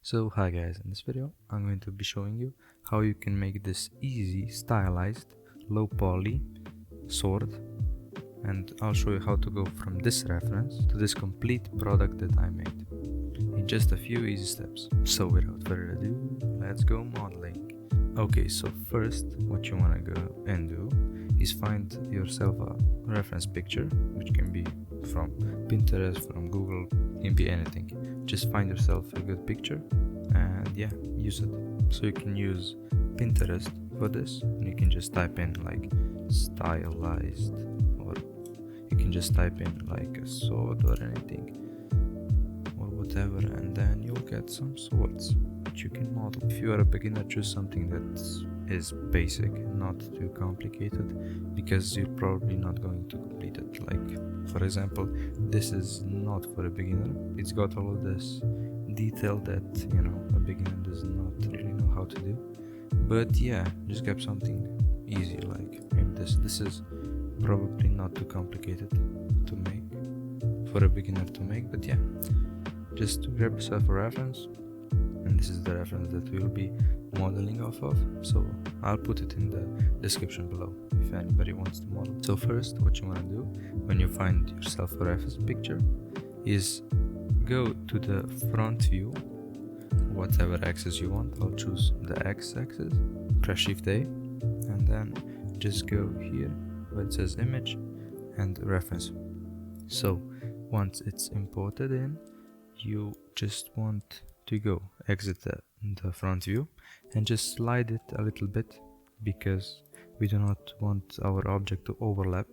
So hi guys, in this video I'm going to be showing you how you can make this easy stylized low poly sword, and I'll show you how to go from this reference to this complete product that I made in just a few easy steps. So without further ado, let's go modeling. Okay, so first what you want to go and do is find yourself a reference picture, which can be from Pinterest, from Google, can be anything. Just find yourself a good picture and yeah, use it. So you can use Pinterest for this, and you can just type in like stylized, or you can just type in like a sword or anything or whatever, and then you'll get some swords which you can model. If you are a beginner, choose something that is basic, not too complicated, because you're probably not going to complete it. Like for example, this is not for a beginner. It's got all of this detail that, you know, a beginner does not really know how to do. But yeah, just grab something easy, like maybe this is probably not too complicated to make for a beginner to make, but yeah, just grab yourself a reference, and this is the reference that we'll be modeling off of, so I'll put it in the description below if anybody wants to model. So first, what you want to do when you find yourself a reference picture is go to the front view, whatever axis you want. I'll choose the X axis, press Shift A, and then just go here where it says image and reference. So once it's imported in, you just want to go exit the front view and just slide it a little bit, because we do not want our object to overlap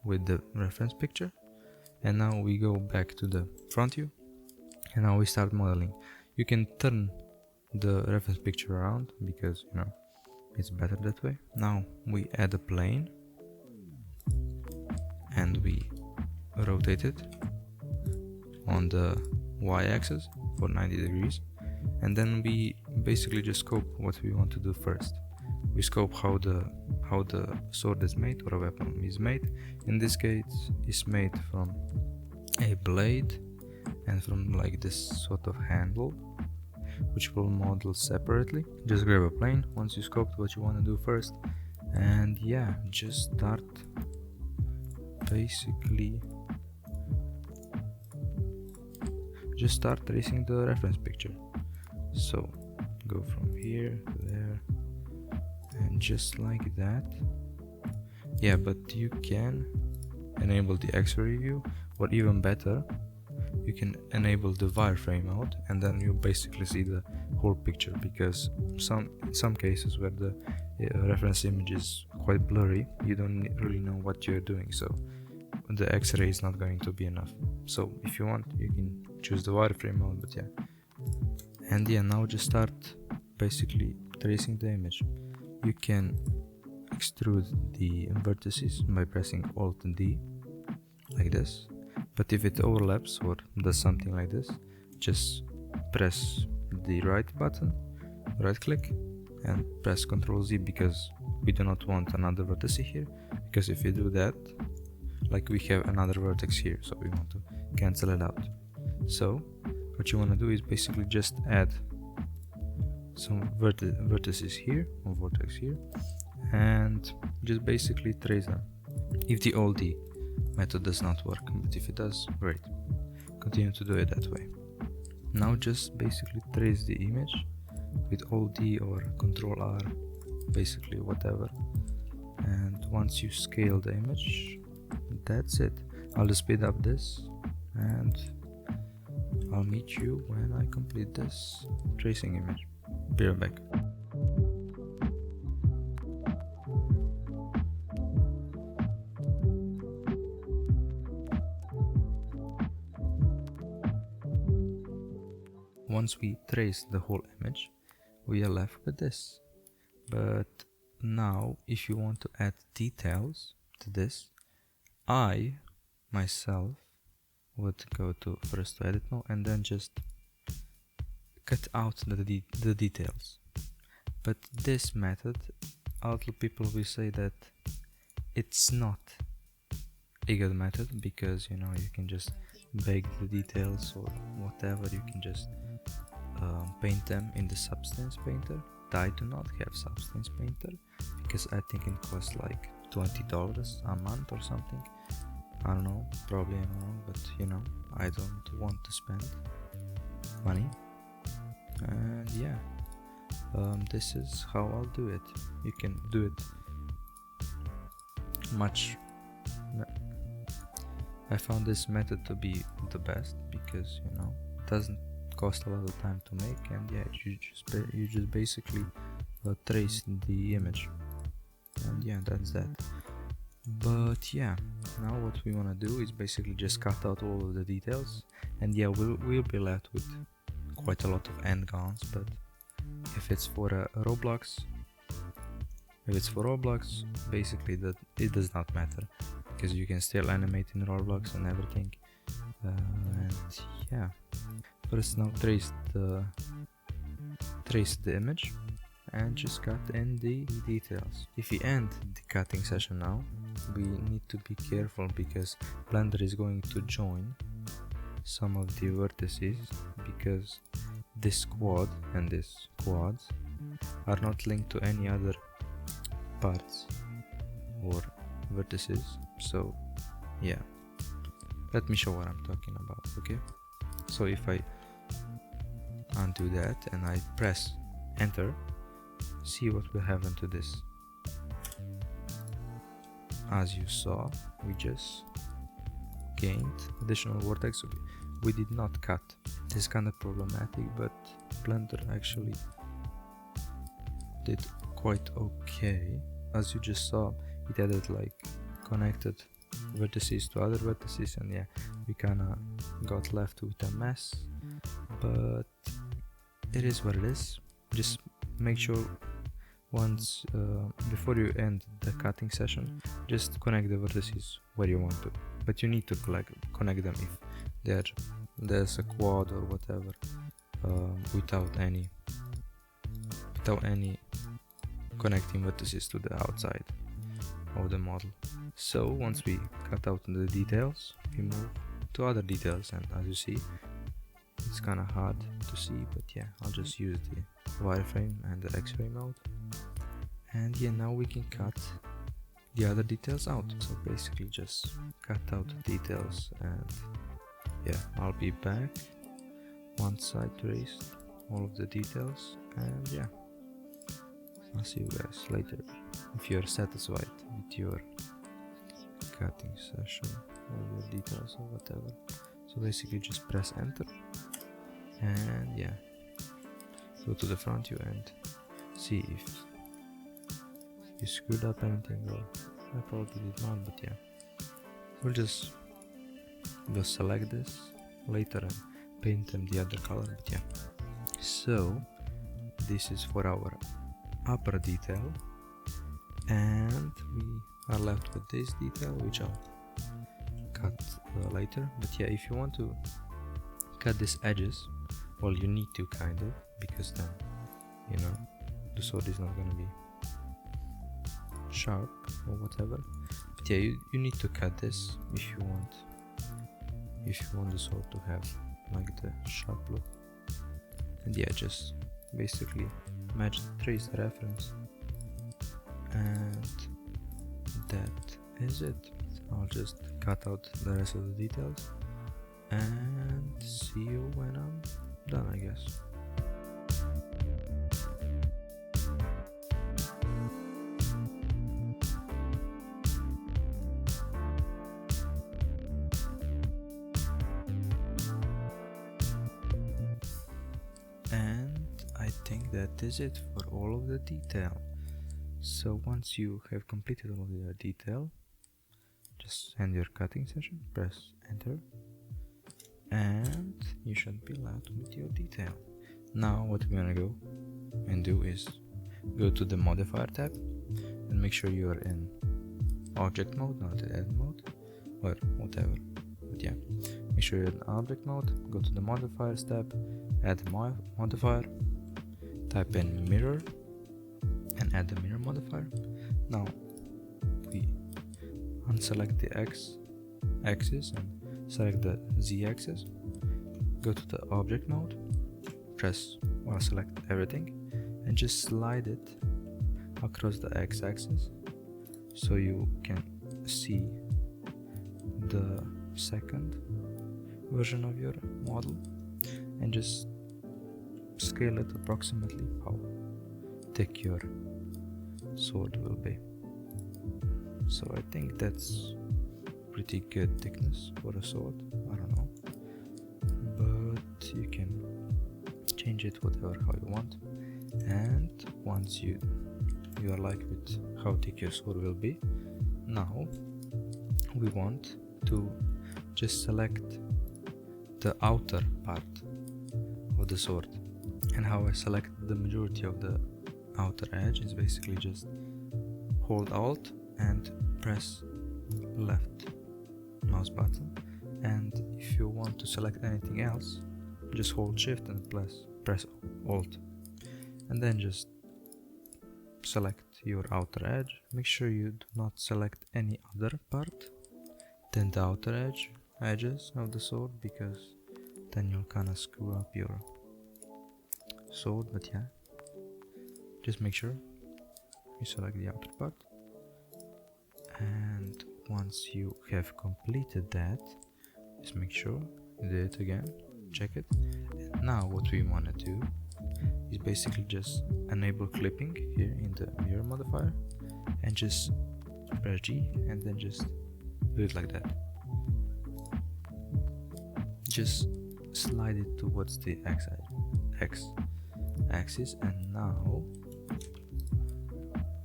with the reference picture. And now we go back to the front view, and now we start modeling. You can turn the reference picture around because, you know, it's better that way. Now we add a plane and we rotate it on the y-axis for 90 degrees, and then we basically just scope what we want to do first. We scope how the sword is made, or a weapon is made. In this case, it's made from a blade and from like this sort of handle, which we'll model separately. Just grab a plane once you scoped what you want to do first, and yeah, just start tracing the reference picture. So go from here to there, and just like that. Yeah, but you can enable the X-ray view, or even better, you can enable the wireframe mode, and then you basically see the whole picture, because in some cases where the reference image is quite blurry, you don't really know what you're doing, so the X-ray is not going to be enough. So if you want, you can choose the wireframe mode, but yeah. And yeah, now just start basically tracing the image. You can extrude the vertices by pressing Alt D like this, but if it overlaps or does something like this, just press the right button, right click, and press Ctrl Z, because we do not want another vertex here, because if you do that, like we have another vertex here, so we want to cancel it out. So what you want to do is basically just add some vertices here, or vertex here, and just basically trace them. If the Alt D method does not work, but if it does, great, continue to do it that way. Now just basically trace the image with Alt D or Ctrl R, basically whatever, and once you scale the image, that's it. I'll just speed up this, and I'll meet you when I complete this tracing image. Be right back. Once we trace the whole image, we are left with this. But now, if you want to add details to this, I myself would go to first to edit mode, and then just cut out the details. But this method, a lot of people will say that it's not a good method, because, you know, you can just bake the details or whatever, you can just paint them in the substance painter. I do not have substance painter because I think it costs like $20 a month or something. I don't know, probably I'm wrong, but you know, I don't want to spend money. And yeah, this is how I'll do it. You can do it much. I found this method to be the best because, you know, it doesn't cost a lot of time to make, and yeah, you just basically trace the image, and yeah, that's that. But yeah, now what we want to do is basically just cut out all of the details, and yeah, we'll be left with quite a lot of endgons. But if it's for a roblox basically that it does not matter, because you can still animate in roblox and everything. And yeah, first now trace the image and just cut in the details. If we end the cutting session now, we need to be careful because Blender is going to join some of the vertices, because this quad and this quads are not linked to any other parts or vertices. So yeah, let me show what I'm talking about. Okay, so if I undo that and I press enter, see what will happen to this. As you saw, we just gained additional vortex. We did not cut. This is kind of problematic, but Blender actually did quite okay. As you just saw, it added like connected vertices to other vertices, and yeah, we kinda got left with a mess, but it is what it is. Just make sure once before you end the cutting session, just connect the vertices where you want to, but you need to connect them if there's a quad or whatever, without any connecting vertices to the outside of the model. So once we cut out the details, we move to other details, and as you see, it's kinda hard to see, but yeah, I'll just use the wireframe and the X-ray mode. And yeah, now we can cut the other details out. So basically just cut out the details, and yeah, I'll be back once I traced all of the details, and yeah, I'll see you guys later if you're satisfied with your cutting session or your details or whatever. So basically just press enter, and yeah, go to the front view and see if you screwed up anything, or I probably did not, but yeah, we'll just select this later and paint them the other color. But yeah, so this is for our upper detail, and we are left with this detail, which I'll cut later. But yeah, if you want to cut these edges, well, you need to kind of, because then, you know, the sword is not gonna be sharp or whatever. But yeah, you need to cut this if you want the sword to have like the sharp look. And yeah, just basically trace the reference, and that is it. I'll just cut out the rest of the details and see you when I'm done, I guess. And I think that is it for all of the detail. So once you have completed all of the detail, just end your cutting session, press enter, and you should be left with your detail. Now what we're gonna go and do is go to the modifier tab and make sure you're in object mode, not edit mode or whatever. But yeah, make sure you're in object mode, go to the modifiers tab, add modifier, type in mirror and add the mirror modifier. Now we unselect the axis and select the z axis, go to the object mode, press or select everything and just slide it across the x-axis so you can see the second version of your model, and just scale it approximately how thick your sword will be. So I think that's pretty good thickness for a sword. I don't know, but you can change it whatever how you want. And once you are like with how thick your sword will be, now we want to just select the outer part of the sword. And how I select the majority of the outer edge is basically just hold Alt and press left mouse button, and if you want to select anything else, just hold Shift and press Alt, and then just select your outer edge. Make sure you do not select any other part than the outer edges of the sword, because then you'll kinda screw up your sword. But yeah, just make sure you select the outer part, and once you have completed that, just make sure you do it again, check it. And now what we want to do is basically just enable clipping here in the mirror modifier, and just press G and then just do it like that. Just slide it towards the x axis, and now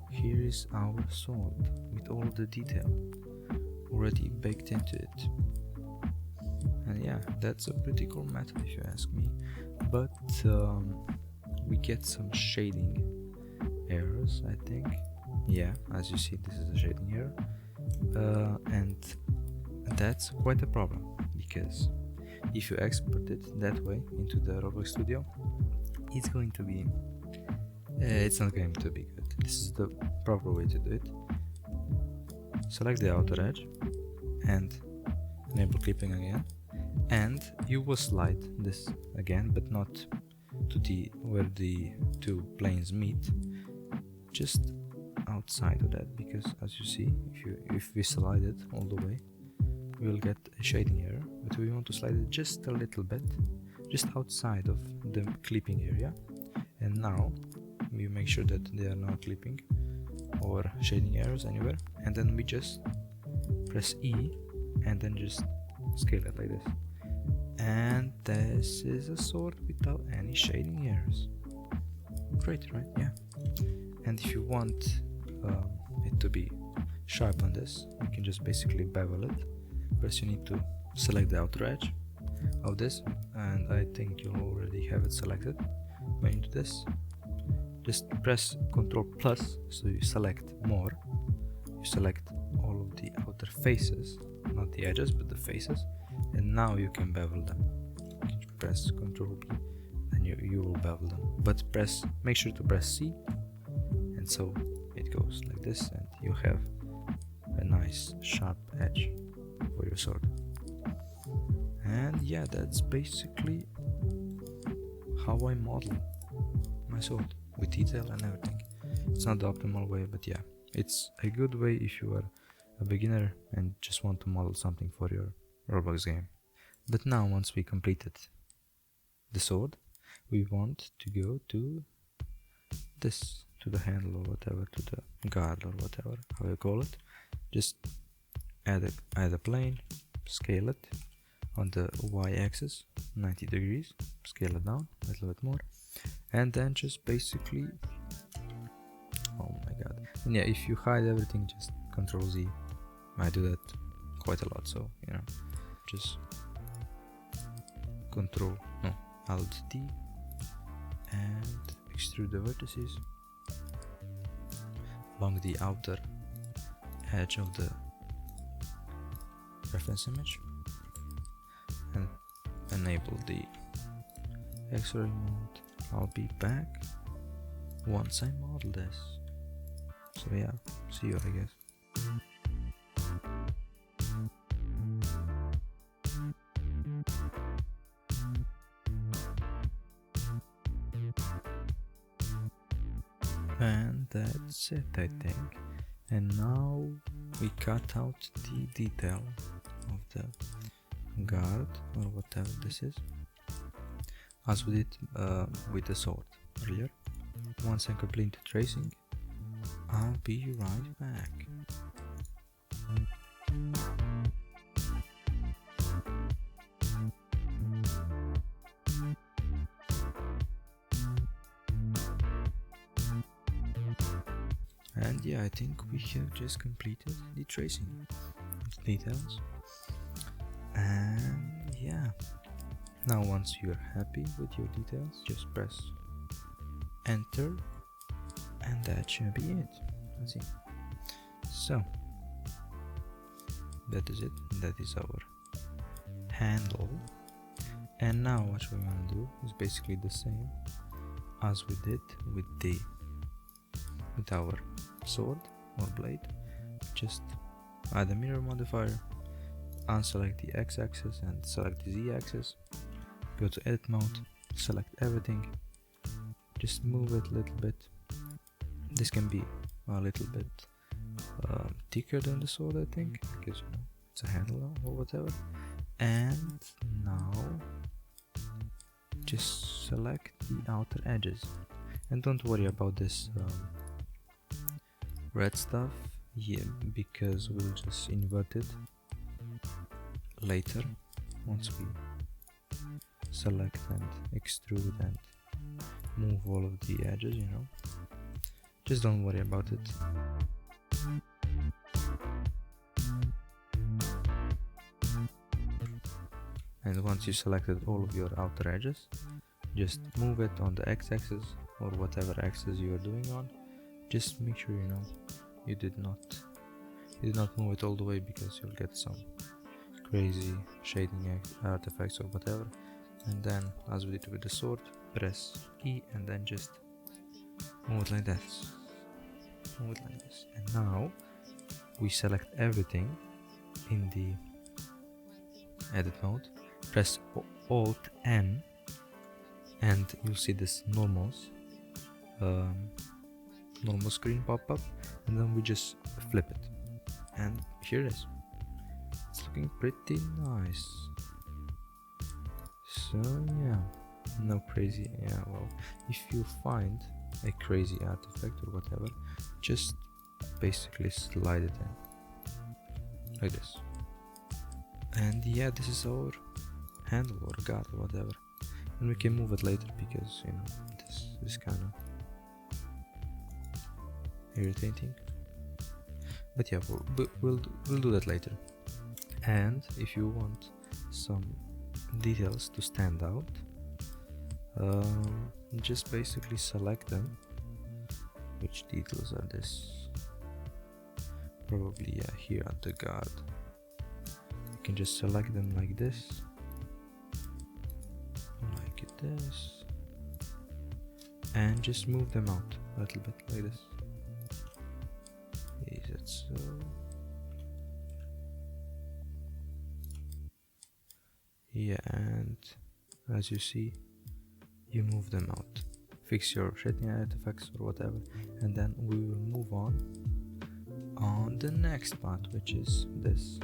here is our sword with all the detail already baked into it. And yeah, that's a pretty cool method if you ask me, but we get some shading errors, I think. Yeah, as you see, this is a shading error, and that's quite a problem, because if you export it that way into the Roblox Studio, it's going to be it's not going to be good. This is the proper way to do it. Select the outer edge and enable clipping again, and you will slide this again, but not to the where the two planes meet, just outside of that, because as you see, if we slide it all the way, we will get a shading error. But we want to slide it just a little bit, just outside of the clipping area, and now we make sure that there are no clipping or shading errors anywhere, and then we just press E and then just scale it like this, and this is a sword without any shading errors. Great, right? Yeah. And if you want it to be sharp on this, you can just basically bevel it. First you need to select the outer edge of this, and I think you already have it selected. Go into this, just press Ctrl plus, so you select more. You select all of the outer faces, not the edges but the faces, and now you can bevel them. Press Ctrl B and you will bevel them, but make sure to press C, and so it goes like this, and you have a nice sharp edge for your sword. And yeah, that's basically how I model my sword, with detail and everything. It's not the optimal way, but yeah, it's a good way if you are a beginner and just want to model something for your Roblox game. But now, once we completed the sword, we want to go to this, to the handle or whatever, to the guard or whatever, how you call it. Just add a plane, scale it on the y-axis 90 degrees, scale it down a little bit more, and then just basically, oh my god, and yeah, if you hide everything, just Ctrl Z. I do that quite a lot, so you know, just Alt D and extrude the vertices along the outer edge of the reference image, and enable the X-ray mode. I'll be back once I model this. So yeah, see you, I guess. And that's it, I think. And now we cut out the detail of the guard or whatever this is, as we did with the sword earlier. Once I complete the tracing, I'll be right back. And yeah, I think we have just completed the tracing details. And yeah, now once you're happy with your details, just press enter, and that should be it. Let's see. So that is it. That is our handle. And now what we want to do is basically the same as we did with our sword or blade. Just add a mirror modifier, unselect the x-axis and select the z-axis, go to edit mode, select everything, just move it a little bit. This can be a little bit thicker than the sword, I think, because you know it's a handle or whatever. And now just select the outer edges, and don't worry about this red stuff, yeah, because we'll just invert it later once we select and extrude and move all of the edges, you know. Just don't worry about it. And once you selected all of your outer edges, just move it on the x-axis or whatever axis you are doing on. Just make sure you know you did not move it all the way, because you'll get some crazy shading artifacts or whatever. And then, as we did with the sword, press E and then just move it like that. Move it like this. And now we select everything in the edit mode. Press Alt N, and you'll see this normal screen pop up, and then we just flip it, and here it is. It's looking pretty nice. So yeah, no crazy. Yeah, well, if you find a crazy artifact or whatever, just basically slide it in like this. And yeah, this is our handle or guard or whatever, and we can move it later because you know this is kind of irritating. But yeah, we'll do that later. And if you want some details to stand out, just basically select them. Which details are this? Probably here at the guard. You can just select them like this, like this, and just move them out a little bit like this. Is it so? Yeah, and as you see, you move them out. Fix your shading artifacts or whatever, and then we will move on the next part, which is this.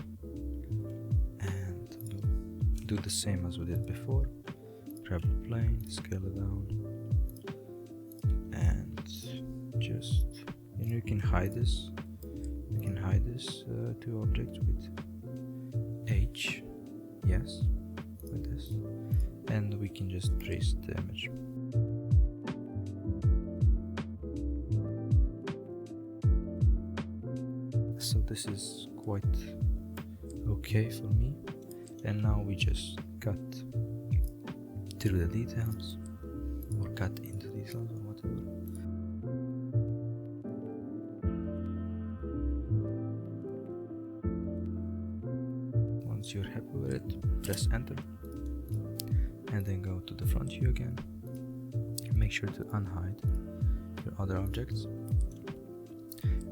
And we'll do the same as we did before. Grab a plane, scale it down, and just, you know, you can hide this. You can hide this two objects with H, yes, like this, and we can just trace the image. So this is quite okay for me, and now we just cut through the details or cut into details or whatever. Once you're happy with it, press enter and then go to the front view again. Make sure to unhide your other objects.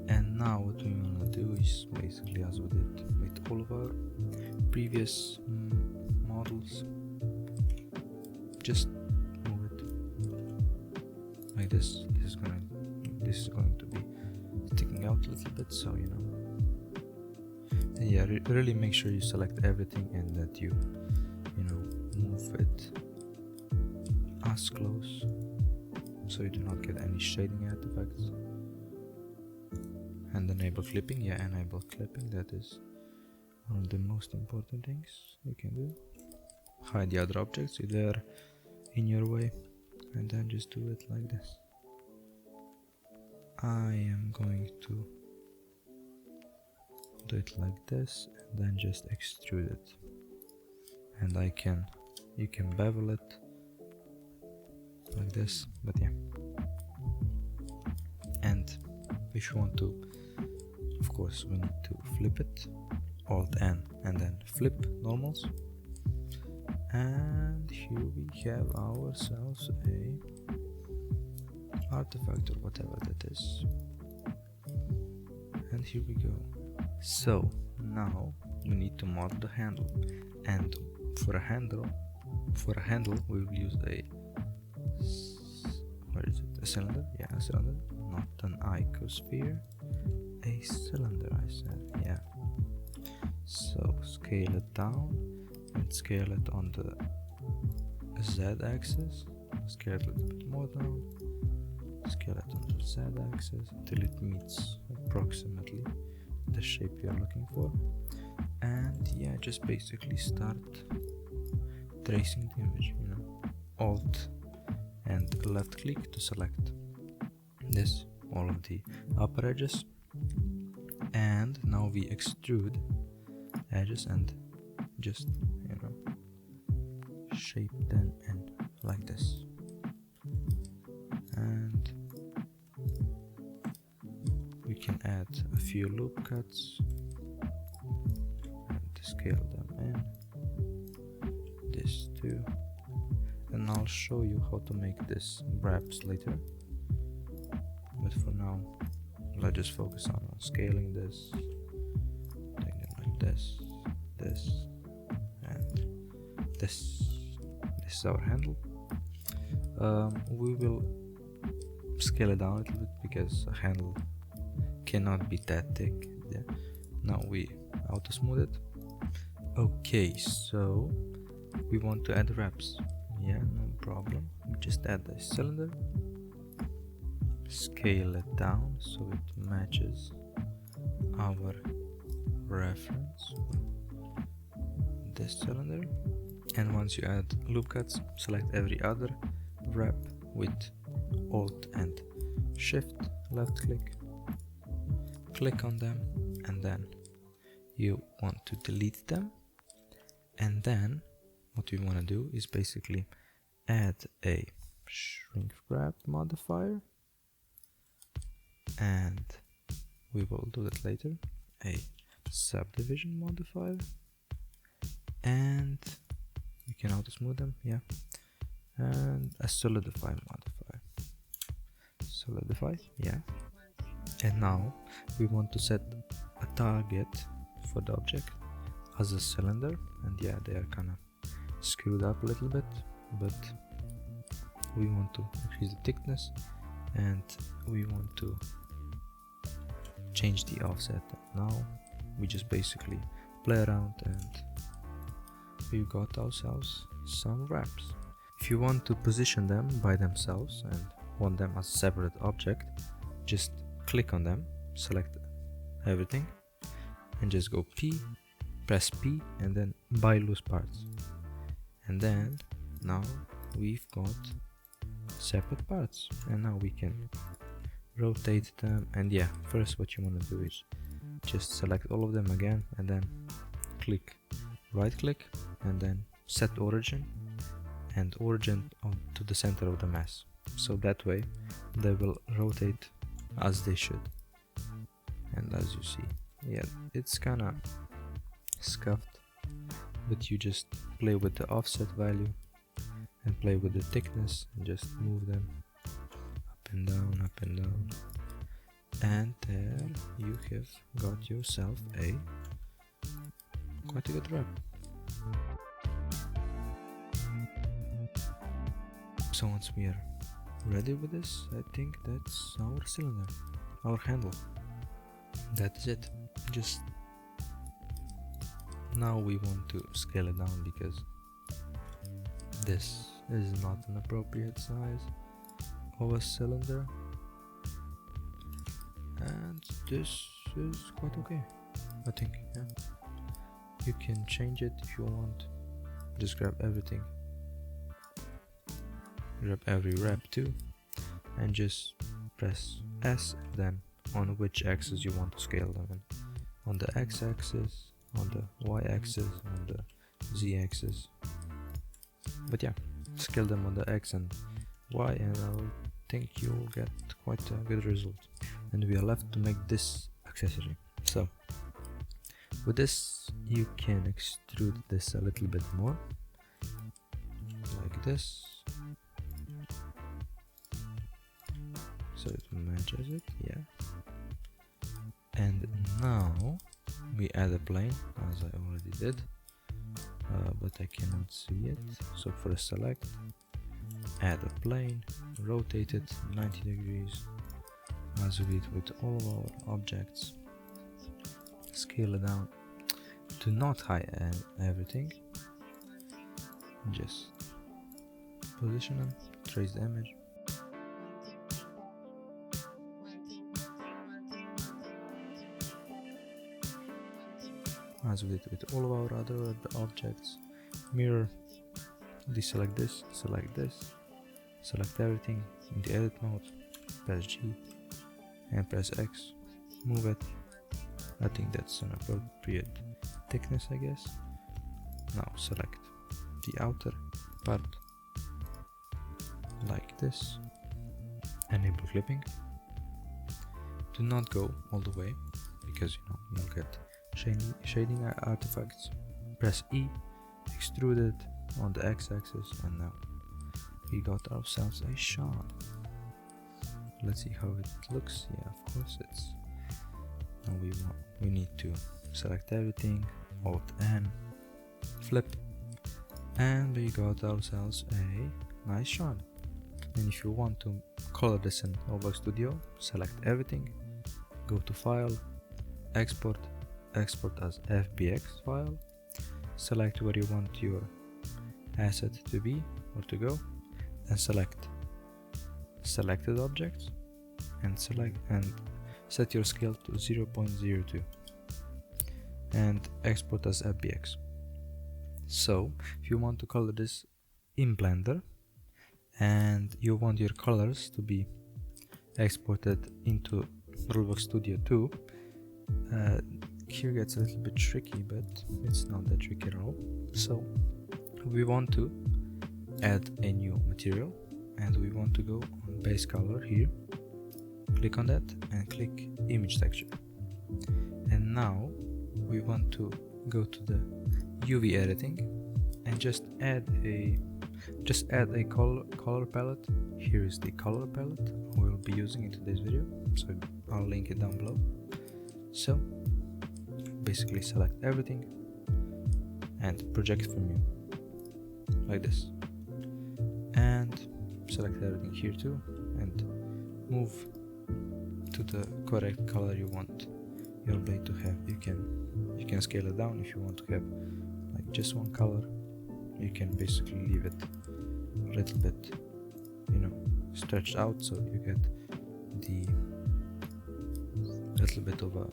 And now what we want to do is basically as we did with all of our previous models, this is going to be sticking out a little bit, so you know. And yeah, really make sure you select everything and that you know, move it as close so you do not get any shading artifacts. And enable clipping. Yeah, enable clipping, that is one of the most important things you can do. Hide the other objects if they are in your way, and then just do it like this. I am going to do it like this and then just extrude it. And you can bevel it like this, but yeah. And if you want to, of course, we need to flip it, Alt N, and then flip normals. And here we have ourselves a artifact or whatever that is. And here we go. So now we need to mod the handle, and for a handle we will use a, where is it, a cylinder? Yeah, a cylinder, not an icosphere, a cylinder I said, yeah. So scale it down and scale it on the Z axis, scale it a little bit more down, scale it on the Z axis until it meets approximately the shape you're looking for. And yeah, just basically start tracing the image, you know. Alt and left click to select this, all of the upper edges, and now we extrude edges and just, you know, shape them in like this. And we can add a few loop cuts and scale them in, this too, and I'll show you how to make this wraps later, but for now let's just focus on scaling this, doing it like this, and this is our handle. We will scale it down a little bit because a handle cannot be that thick. Yeah. Now we auto smooth it. Okay, so we want to add wraps. Yeah, no problem. We just add a cylinder, scale it down so it matches our reference, this cylinder. And once you add loop cuts, select every other wrap with Alt and Shift, left click on them, and then you want to delete them. And then what we want to do is basically add a shrink wrap modifier, and we will do that later, a subdivision modifier, and we can auto smooth them, yeah, and a solidify modifier, solidify, yeah. And now we want to set a target for the object as a cylinder, and yeah, they are kind of screwed up a little bit, but we want to increase the thickness and we want to change the offset. Now we just basically play around and we got ourselves some wraps. If you want to position them by themselves and want them as a separate object, just click on them, select everything and just go P, press P and then by loose parts, and then now we've got separate parts, and now we can rotate them. And yeah, first what you want to do is just select all of them again and then right click and then set origin, and origin to the center of the mass, so that way they will rotate as they should. And as you see, yeah, it's kinda scuffed, but you just play with the offset value and play with the thickness and just move them up and down, and there you have got yourself quite a good wrap. So once we are ready with this. I think that's our cylinder, our handle. That is it. Just now we want to scale it down because this is not an appropriate size of a cylinder, and this is quite okay, I think. Yeah, you can change it if you want. Just grab everything, grab every wrap too, and just press S, then on which axis you want to scale them in. On the x-axis, on the y-axis, on the z-axis. But yeah, scale them on the x and y, and I think you'll get quite a good result. And we are left to make this accessory. So with this you can extrude this a little bit more, like this, so it matches it. Yeah. And now we add a plane, as I already did, but I cannot see it. So for a select, add a plane, rotate it 90 degrees, as we did with all of our objects. Scale it down. Do not hide everything. Just position them, trace the image. As we did with all of our other objects. Mirror, deselect this, select this, select everything in the edit mode, press G and press X, move it. I think that's an appropriate thickness, I guess. Now select the outer part like this, enable clipping. Do not go all the way because you'll get shading artifacts. Press E, extrude it on the x-axis, and now we got ourselves a shard. Let's see how it looks. Yeah, of course it's. Now we need to select everything, Alt N, flip, and we got ourselves a nice shard. And if you want to color this in Roblox Studio, select everything, go to File, Export, export as FBX file, select where you want your asset to be or to go, and select selected objects, and set your scale to 0.02 and export as FBX. So if you want to color this in Blender and you want your colors to be exported into Roblox Studio 2, here gets a little bit tricky, but it's not that tricky at all. So we want to add a new material, and we want to go on base color here, click on that and click image texture. And now we want to go to the UV editing and just add a color palette. Here is the color palette we'll be using in today's video, so I'll link it down below. So basically select everything and project from you like this, and select everything here too, and move to the correct color you want your blade to have. You can scale it down if you want to have like just one color. You can basically leave it a little bit, stretched out, so you get the little bit of a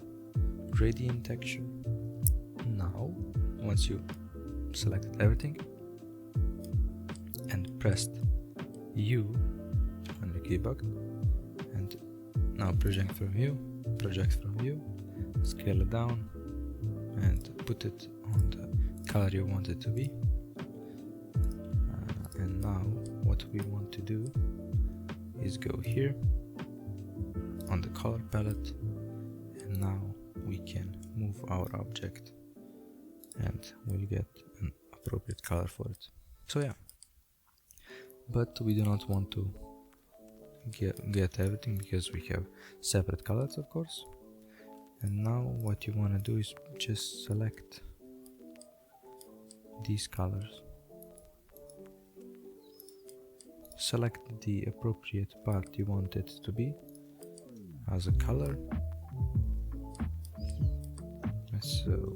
gradient texture. Now once you selected everything and pressed U on the keyboard, and now project from view, scale it down and put it on the color you want it to be. And now what we want to do is go here on the color palette, and now we can move our object and we'll get an appropriate color for it. So yeah, but we do not want to get everything because we have separate colors, of course. And now what you want to do is just select these colors. select the appropriate part you want it to be as a color. So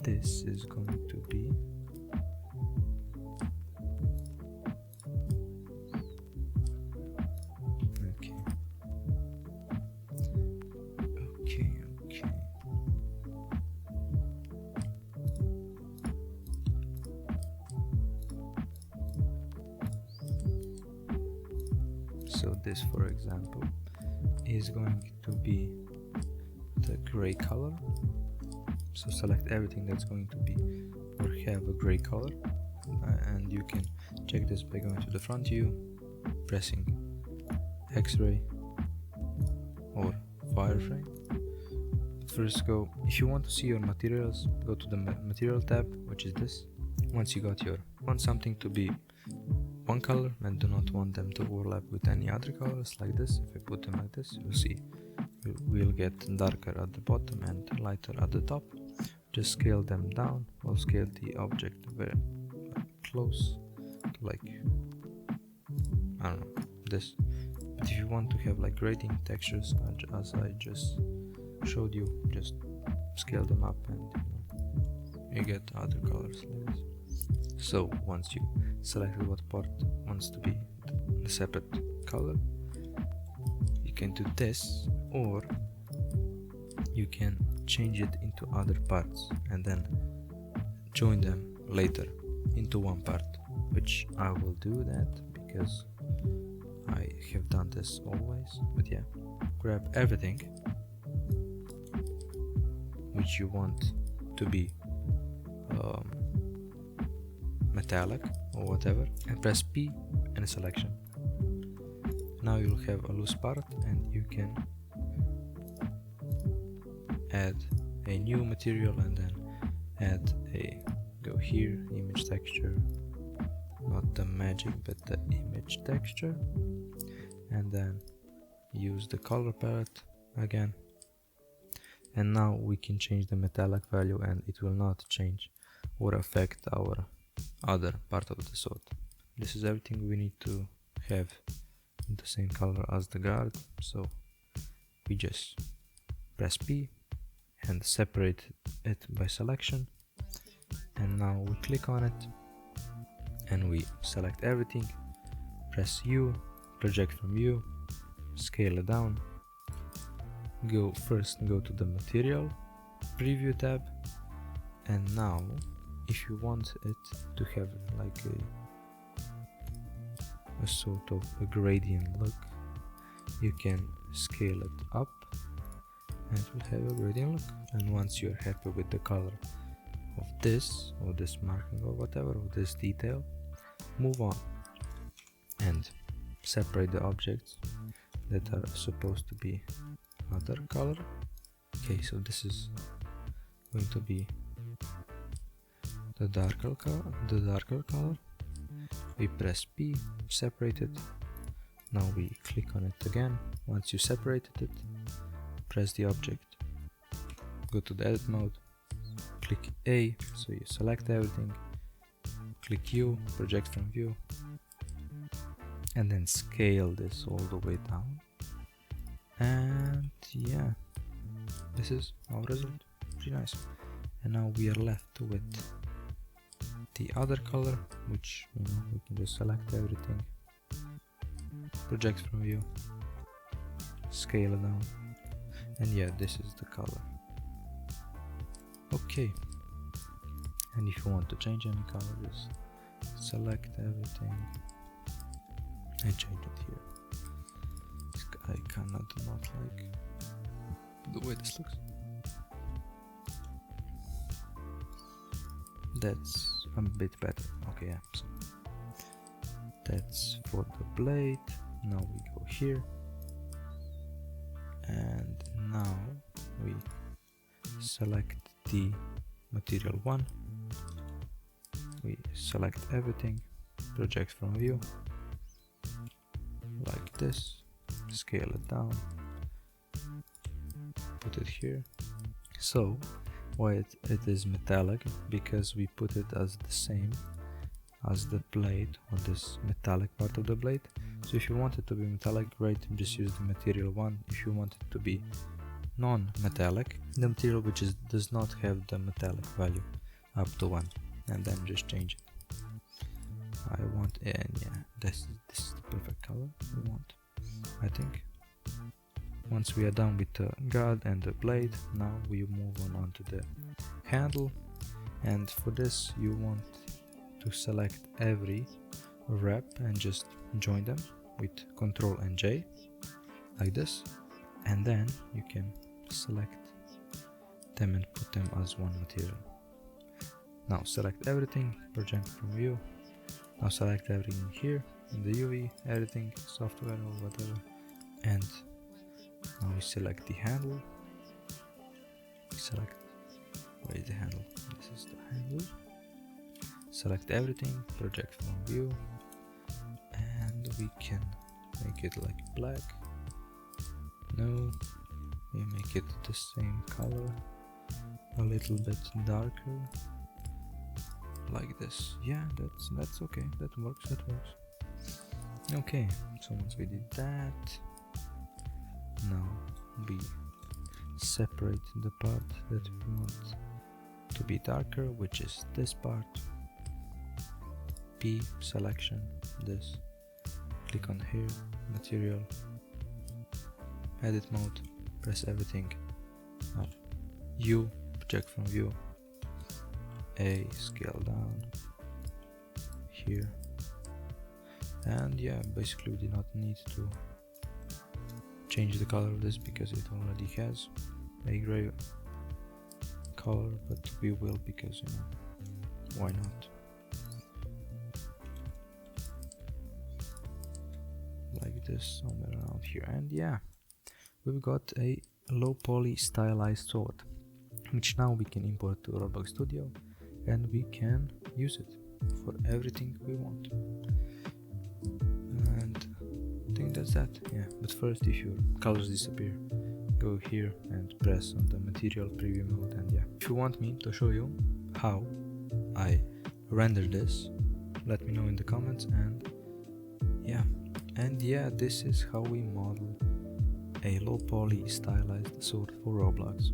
this is going to be okay. So this, for example, is going to be the gray color. So select everything that's going to be or have a gray color, and you can check this by going to the front view, pressing X-ray or wireframe. First go, if you want to see your materials, go to the material tab, which is this. Once you got want something to be one color and do not want them to overlap with any other colors, like this. If I put them like this, you'll see we'll get darker at the bottom and lighter at the top. Just scale them down, or scale the object very close to, like, I don't know, this. But if you want to have like grading textures, as I just showed you, just scale them up and you get other colors like this. So once you selected what part wants to be the separate color, you can do this, or you can change it into other parts and then join them later into one part, which I will do that because I have done this always. But yeah, grab everything which you want to be metallic or whatever, and press P in a selection. Now you'll have a loose part and you can add a new material and then add go here, image texture, not the magic but the image texture, and then use the color palette again. And now we can change the metallic value and it will not change or affect our other part of the sword. This is everything we need to have in the same color as the guard, so we just press P and separate it by selection, and now we click on it and we select everything, press U, project from view, scale it down, go to the material preview tab, and now if you want it to have like a sort of a gradient look, you can scale it up and it will have a gradient look. And once you're happy with the color of this or this marking or whatever, or this detail, move on and separate the objects that are supposed to be another color. Okay, so this is going to be the darker color. We press P, separate it. Now we click on it again. Once you separated it, press the object, go to the edit mode, click A, so you select everything, click U, project from view, and then scale this all the way down. And yeah, this is our result. Pretty nice. And now we are left with the other color, which we can just select everything, project from view, scale it down, and yeah, this is the color. Okay, and if you want to change any color, just select everything and change it here. I cannot do not like the way this looks. That's a bit better. Okay, yeah, so that's for the blade. Now we go here, and now we select the material 1, we select everything, project from view like this, scale it down, put it here. So why it is metallic? Because we put it as the same as the blade, or this metallic part of the blade. So if you want it to be metallic, great, just use the material 1. If you want it to be non-metallic, the material which does not have the metallic value up to 1, and then just change it. I want, and yeah, this is the perfect color we want, I think. Once we are done with the guard and the blade, now we move on to the handle, and for this you want to select every wrap and just join them with Ctrl and J like this, and then you can select them and put them as one material. Now select everything, project from view. Now select everything here in the UV, editing, software or whatever, and now we select the handle. Select, where is the handle? This is the handle. Select everything, project from view, and we can make it like black. No, we make it the same color, a little bit darker, like this. Yeah, that's okay. That works. Okay, so once we did that, now we separate the part that we want to be darker, which is this part. P, selection, this. Click on here, material, edit mode, press everything. Now U, project from view. A, scale down here. And yeah, basically we do not need to change the color of this because it already has a gray color, but we will because, you know, why not? Like this, somewhere around here. And yeah, we've got a low poly stylized sword, which now we can import to Roblox Studio, and we can use it for everything we want. And I think that's that. Yeah, but first, if your colors disappear, go here and press on the material preview mode. And yeah, if you want me to show you how I render this, let me know in the comments. And yeah, this is how we model a low poly stylized sword for Roblox.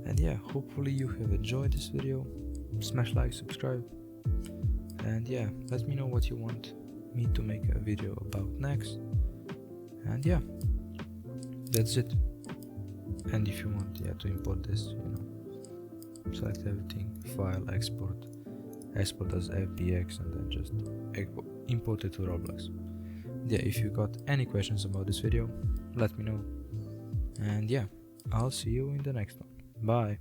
And yeah, hopefully you have enjoyed this video. Smash like, subscribe, and yeah, let me know what you want me to make a video about next. And yeah, that's it. And if you want, yeah, to import this, you know, select everything, file, export as FBX, and then just import it to Roblox. Yeah, if you got any questions about this video, let me know. And yeah, I'll see you in the next one. Bye.